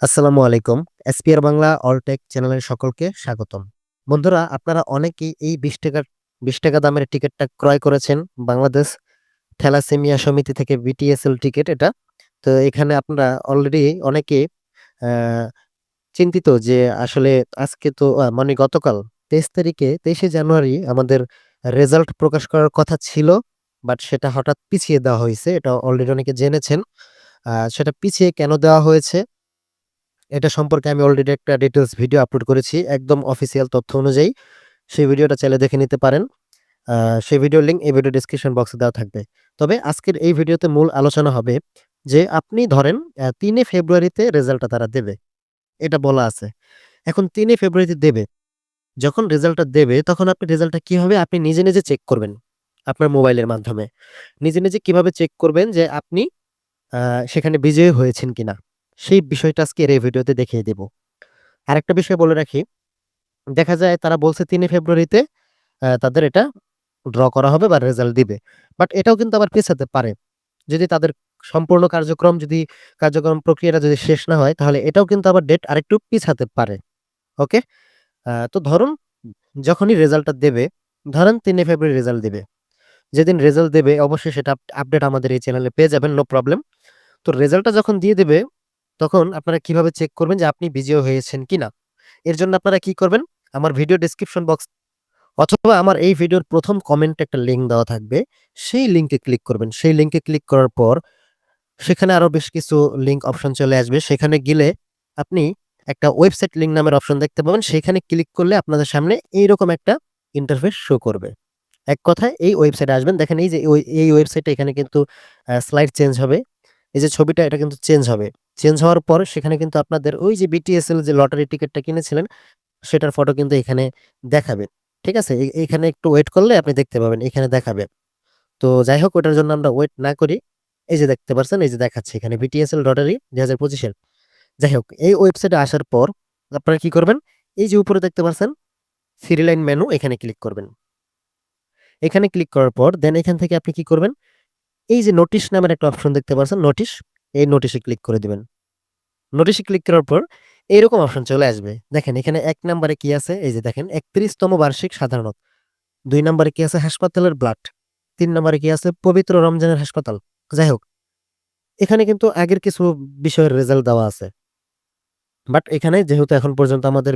আসসালামু আলাইকুম। SPR Bangla all take চ্যানেলের সকলকে স্বাগতম। বন্ধুরা, আপনারা অনেকেই এই ৳20 দামের টিকেটটা ক্রয় করেছেন বাংলাদেশ থ্যালাসেমিয়া সমিতি থেকে বিটিএসএল টিকেট এটা। তো এখানে আপনারা অলরেডি অনেকে আ চিন্তিত যে আসলে আজকে তো মানে গতকাল ২৩শে জানুয়ারি আমাদের রেজাল্ট প্রকাশ করার কথা ছিল। বাট সেটা হঠাৎ পিছিয়ে দেওয়া হইছে। এটা অলরেডি অনেকে জেনেছেন। সেটা পিছিয়ে কেন দেওয়া হয়েছে এটা সম্পর্কে আমি অলরেডি একটা ডিটেইলস ভিডিও আপলোড করেছি একদম অফিসিয়াল তথ্য অনুযায়ী। সেই ভিডিওটা চাইলে দেখে নিতে পারেন। আ সেই ভিডিওর লিঙ্ক এই ভিডিও ডেসক্রিপশন বক্সে দেওয়া থাকবে। তবে আজকের এই ভিডিওতে মূল আলোচনা হবে যে আপনি ধরেন ৩ ফেব্রুয়ারিতে রেজাল্টটা তারা দেবে। এটা বলা আছে। এখন ৩ ফেব্রুয়ারিতে দেবে। যখন রেজাল্টটা দেবে তখন আপনি রেজাল্টটা কিভাবে আপনি নিজে, নিজে চেক করবেন আপনার মোবাইলের মাধ্যমে। নিজে, নিজে কিভাবে চেক করবেন যে আপনি আ সেখানে বিজয়ী হয়েছেন কিনা? সেই বিষয়টা আজকের এই ভিডিওতে দেখিয়ে দেব। আরেকটা বিষয় বলে রাখি, দেখা যায় তারা বলছে ৩ ফেব্রুয়ারিতে তাদের এটা ড্র করা হবে বা রেজাল্ট দিবে। বাট এটাও কিন্তু আবার পেছাতে পারে। যদি তাদের সম্পূর্ণ কার্যক্রম প্রক্রিয়াটা যদি শেষ না হয় তাহলে এটাও কিন্তু আবার ডেট আরেকটু পিছাতে পারে। ওকে? তো ধরুন যখনই রেজাল্টটা দেবে, ধরেন ৩ ফেব্রুয়ারি রেজাল্ট দিবে। যেদিন রেজাল্ট দেবে অবশ্যই সেটা আপডেট আমাদের এই চ্যানেলে পেয়ে যাবেন, নো প্রবলেম। তো রেজাল্টটা যখন দিয়ে দেবে তখন আপনারা কিভাবে চেক করবেন যে আপনি বিজয়ী হয়েছেন কিনা? এর জন্য আপনারা কি করবেন? আমার ভিডিও ডেসক্রিপশন বক্স অথবা আমার এই ভিডিওর ১ম কমেন্টে একটা লিঙ্ক দেওয়া থাকবে। সেই লিঙ্কে ক্লিক করবেন। সেই লিঙ্কে ক্লিক করার পর সেখানে আরো বেশ কিছু লিঙ্ক অপশন চলে আসবে। সেখানে গেলে আপনি একটা ওয়েবসাইট লিঙ্ক নামের অপশন দেখতে পাবেন। সেখানে ক্লিক করলে আপনাদের সামনে এইরকম একটা ইন্টারফেস শো করবে। এক কথায় এই ওয়েবসাইটে আসবেন। দেখেন এই যে এই ওয়েবসাইটে এখানে কিন্তু স্লাইড চেঞ্জ হবে। এই যে ছবিটা এটা কিন্তু চেঞ্জ হবে। চেঞ্জ হওয়ার পর সেখানে কিন্তু আপনাদের ওই যে বিটিএসএল যে লটারি টিকেটটা কিনেছিলেন সেটার ফটো কিন্তু এখানে দেখাবে। ঠিক আছে? এইখানে একটু ওয়েট করলে আপনি দেখতে পাবেন। এখানে দেখাবে। তো যাই হোক ওটার জন্য আমরা ওয়েট না করি। এই যে দেখতে পারছেন, এই যে দেখাচ্ছে এখানে বিটিএসএল লটারি ২০২৫ এর। যাই হোক এই ওয়েবসাইটে আসার পর আপনারা কি করবেন? এই যে উপরে দেখতে পারছেন থ্রি লাইন মেনু এখানে ক্লিক করবেন। এখানে ক্লিক করার পর দেন এখান থেকে আপনি কি করবেন? এই যে নোটিশ নামের একটা অপশন দেখতে পারছেন নোটিশ, এই নোটিশে ক্লিক করে দিবেন। নোটিশে ক্লিক করার পর এইরকম অপশন চলে আসবে। দেখেন এখানে ১ নাম্বারে কি আছে? এই যে দেখেন ৩১তম বার্ষিক সাধারণত। ২ নাম্বারে কি আছে? হাসপাতালের ব্লাড। ৩ নাম্বারে কি আছে? পবিত্র রমজানের হাসপাতাল। যাই হোক, এখানে কিন্তু আগের কিছু বিষয়ের রেজাল্ট দেওয়া আছে। বাট এখানে যেহেতু এখন পর্যন্ত আমাদের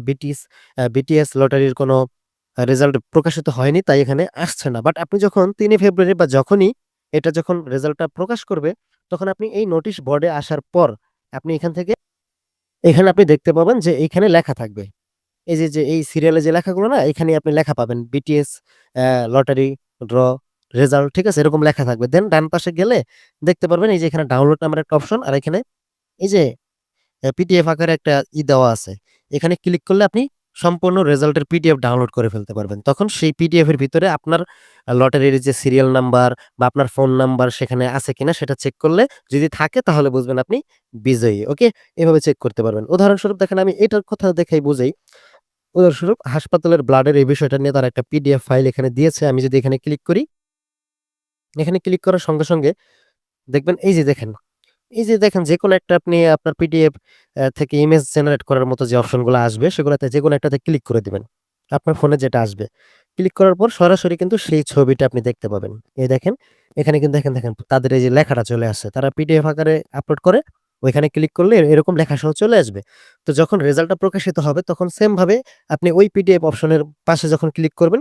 বিটিএস লটারির কোনো রেজাল্ট প্রকাশিত হয়নি তাই এখানে আসছে না। বাট আপনি যখন ৩ ফেব্রুয়ারি বা যখনই এটা যখন রেজাল্টটা প্রকাশ করবে, তখন আপনি এই নোটিশ বোর্ডে আসার পর আপনি এখানে আপনি দেখতে পাবেন যে এইখানে লেখা থাকবে। এই যে এই সিরিয়ালে যে লেখাগুলো না এখানেই আপনি লেখা পাবেন। বিটিএস লটারি ড্র রেজাল্ট ঠিক আছে? এরকম লেখা থাকবে। দেন ডান পাশে গেলে দেখতে পারবেন এই যে এখানে ডাউনলোড নামের একটা অপশন আর এখানে এই যে পিডিএফ আকারে একটা দেওয়া আছে। এখানে ক্লিক করলে আপনি সম্পূর্ণ রেজাল্টের পিডিএফ ডাউনলোড করে ফেলতে পারবেন। তখন সেই পিডিএফ এর ভিতরে আপনার লটারির যে সিরিয়াল নাম্বার বা আপনার ফোন নাম্বার সেখানে আছে কিনা সেটা চেক করলে যদি থাকে তাহলে বুঝবেন আপনি বিজয়ী। ওকে? এভাবে চেক করতে পারবেন। উদাহরণস্বরূপ দেখেন আমি এটার কথা দেখাই বুঝাই। উদাহরণস্বরূপ হাসপাতালের ব্লাডের এই বিষয়টা নিয়ে তারা একটা পিডিএফ ফাইল এখানে দিয়েছে। আমি যদি এখানে ক্লিক করি, এখানে ক্লিক করার সঙ্গে, সঙ্গে দেখবেন এই যে দেখেন যেকোনো একটা আপনি আপনার পিডিএফ থেকে ইমেজ জেনারেট করার মতো যে অপশনগুলো আসবে সেগুলোতে যেকোনো একটাতে ক্লিক করে দিবেন। আপনার ফোনে যেটা আসবে। ক্লিক করার পর সরাসরি কিন্তু সেই ছবিটা আপনি দেখতে পাবেন। এই দেখেন, এখানে কিন্তু দেখেন তাদের এই যে লেখাটা চলে আসছে। তারা পিডিএফ আকারে আপলোড করে ওইখানে ক্লিক করলে এরকম লেখাসহ চলে আসবে। তো যখন রেজাল্টটা প্রকাশিত হবে তখন সেম ভাবে আপনি ওই পিডিএফ অপশনের পাশে যখন ক্লিক করবেন,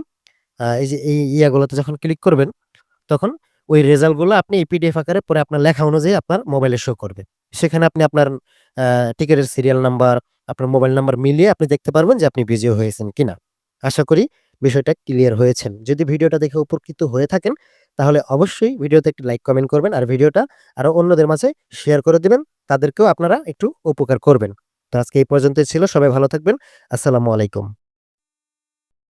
এই যে এই ইয়াগুলোতে যখন ক্লিক করবেন তখন ওই রেজাল্ট গুলো আপনি এই পিডিএফ আকারে পরে আপনার লেখা অনুযায়ী আপনার মোবাইলে শো করবে। সেখানে আপনি আপনার আ টিকেটের সিরিয়াল নাম্বার, আপনার মোবাইল নাম্বার মিলিয়ে আপনি দেখতে পারবেন যে আপনি বিজয়ী হয়েছেন কিনা। আশা করি বিষয়টা ক্লিয়ার হয়েছেন। যদি ভিডিওটা দেখে উপকৃত হয়ে থাকেন, তাহলে অবশ্যই ভিডিওতে একটি লাইক, কমেন্ট করবেন। আর ভিডিওটা আরো অন্যদের মাঝে শেয়ার করে দিবেন। তাদেরকেও আপনারা একটু উপকার করবেন। তো আজকে এই পর্যন্তই ছিল। সবাই ভালো থাকবেন। আসসালামু আলাইকুম।